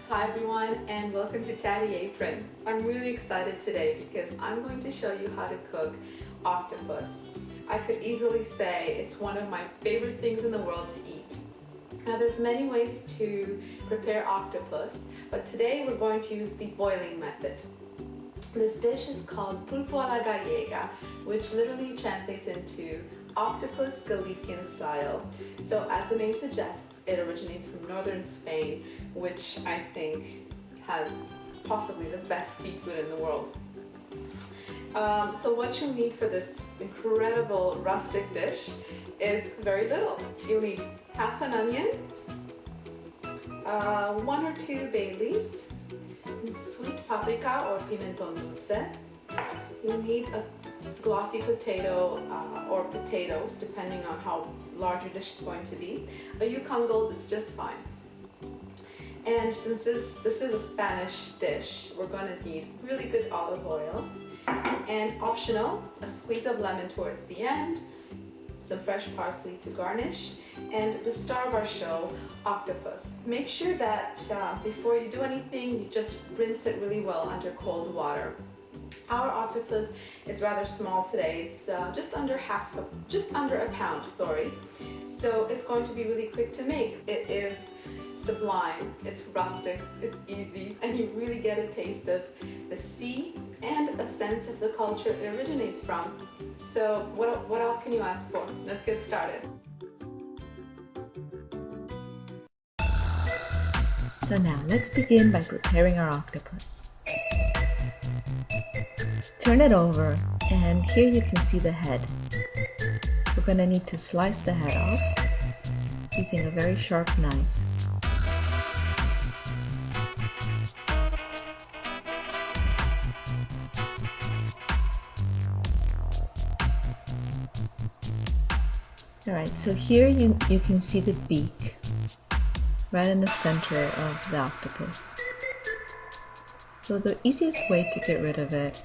Hi everyone and welcome to Tatty Apron. I'm really excited today because I'm going to show you how to cook octopus. I could easily say it's one of my favorite things in the world to eat. Now there's many ways to prepare octopus, but today we're going to use the boiling method. This dish is called Pulpo a la Gallega, which literally translates into octopus Galician style. So as the name suggests, it originates from northern Spain, which I think has possibly the best seafood in the world. So what you'll need for this incredible rustic dish is very little. You'll need half an onion, 1 or 2 bay leaves, some sweet paprika or PIMENTON dulce. You'll need a glossy potato or potatoes, depending on how large your dish is going to be. A Yukon Gold is just fine. And since this is a Spanish dish, we're going to need really good olive oil. And optional, a squeeze of lemon towards the end, some fresh parsley to garnish, and the star of our show, octopus. Make sure that before you do anything, you just rinse it really well under cold water. Our octopus is rather small today. It's just under a pound, sorry. So it's going to be really quick to make. It is sublime, it's rustic, it's easy, and you really get a taste of the sea and a sense of the culture it originates from. So what else can you ask for? Let's get started. So now let's begin by preparing our octopus. Turn it over, and here you can see the head. We're going to need to slice the head off using a very sharp knife. Alright, so here you can see the beak right in the center of the octopus. So the easiest way to get rid of it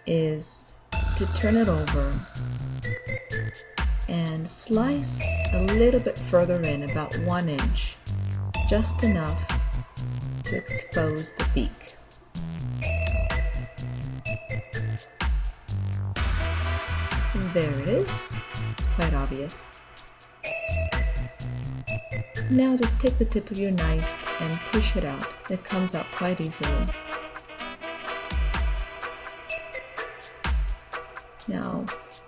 is to turn it over and slice a little bit further in, about 1 inch, just enough to expose the beak. And there it is. It's quite obvious. Now just take the tip of your knife and push it out. It comes out quite easily. Now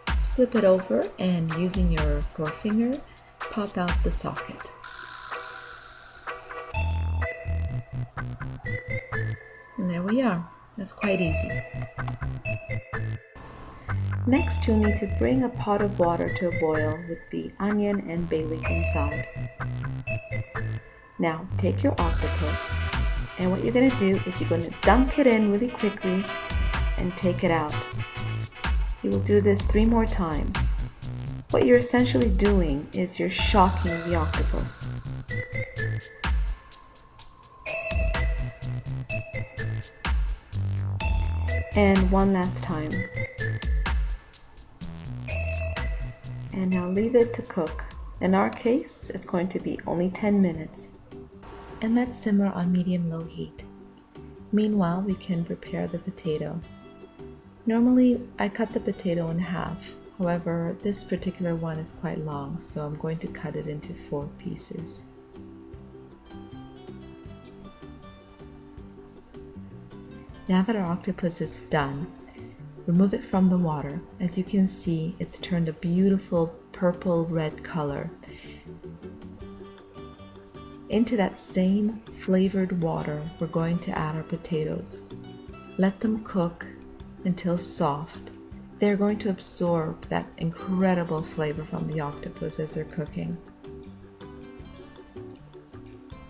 let's flip it over and using your forefinger, pop out the socket. And there we are. That's quite easy. Next, you'll need to bring a pot of water to a boil with the onion and bay leaf inside. Now, take your octopus, and what you're going to do is you're going to dunk it in really quickly and take it out. You will do this 3 more times. What you're essentially doing is you're shocking the octopus. And one last time. And now leave it to cook. In our case, it's going to be only 10 minutes. And let's simmer on medium-low heat. Meanwhile, we can prepare the potato. Normally, I cut the potato in half. However, this particular one is quite long, so I'm going to cut it into 4 pieces. Now that our octopus is done, remove it from the water. As you can see, it's turned a beautiful purple-red color. Into that same flavored water, we're going to add our potatoes. Let them cook until soft. They're going to absorb that incredible flavor from the octopus as they're cooking.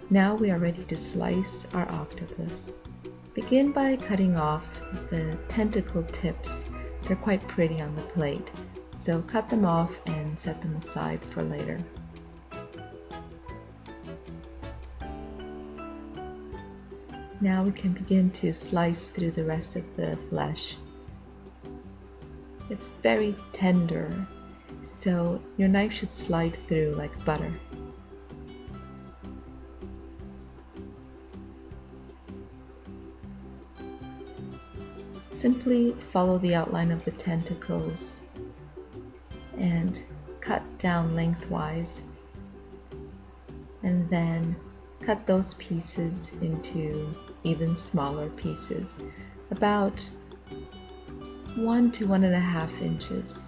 Now we are ready to slice our octopus. Begin by cutting off the tentacle tips. They're quite pretty on the plate, so cut them off and set them aside for later. Now we can begin to slice through the rest of the flesh. It's very tender, so your knife should slide through like butter. Simply follow the outline of the tentacles and cut down lengthwise, and then cut those pieces into even smaller pieces, about 1 to 1.5 inches.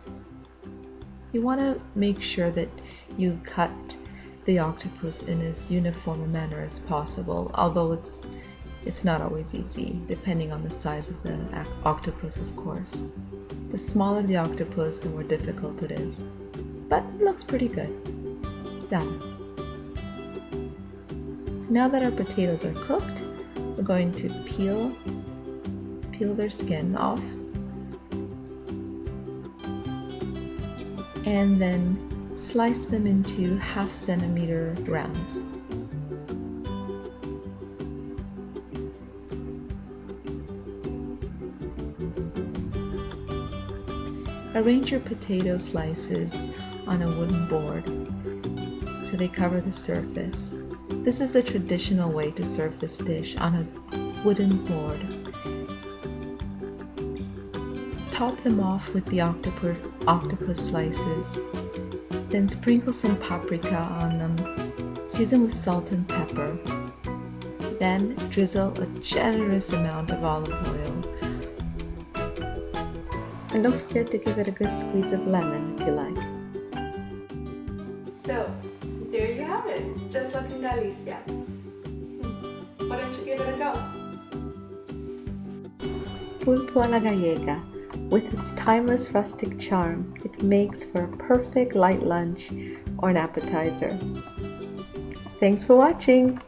You want to make sure that you cut the octopus in as uniform a manner as possible, although it's not always easy, depending on the size of the octopus, of course. The smaller the octopus, the more difficult it is. But it looks pretty good. Done. So now that our potatoes are cooked, we're going to peel their skin off, and then slice them into 1/2 centimeter rounds. Arrange your potato slices on a wooden board so they cover the surface. This is the traditional way to serve this dish, on a wooden board. Top them off with the octopus slices, then sprinkle some paprika on them, season with salt and pepper, then drizzle a generous amount of olive oil. And don't forget to give it a good squeeze of lemon if you like. So, there you have it, just like in Galicia. Why don't you give it a go? Pulpo a la Gallega. With its timeless rustic charm, it makes for a perfect light lunch or an appetizer. Thanks for watching!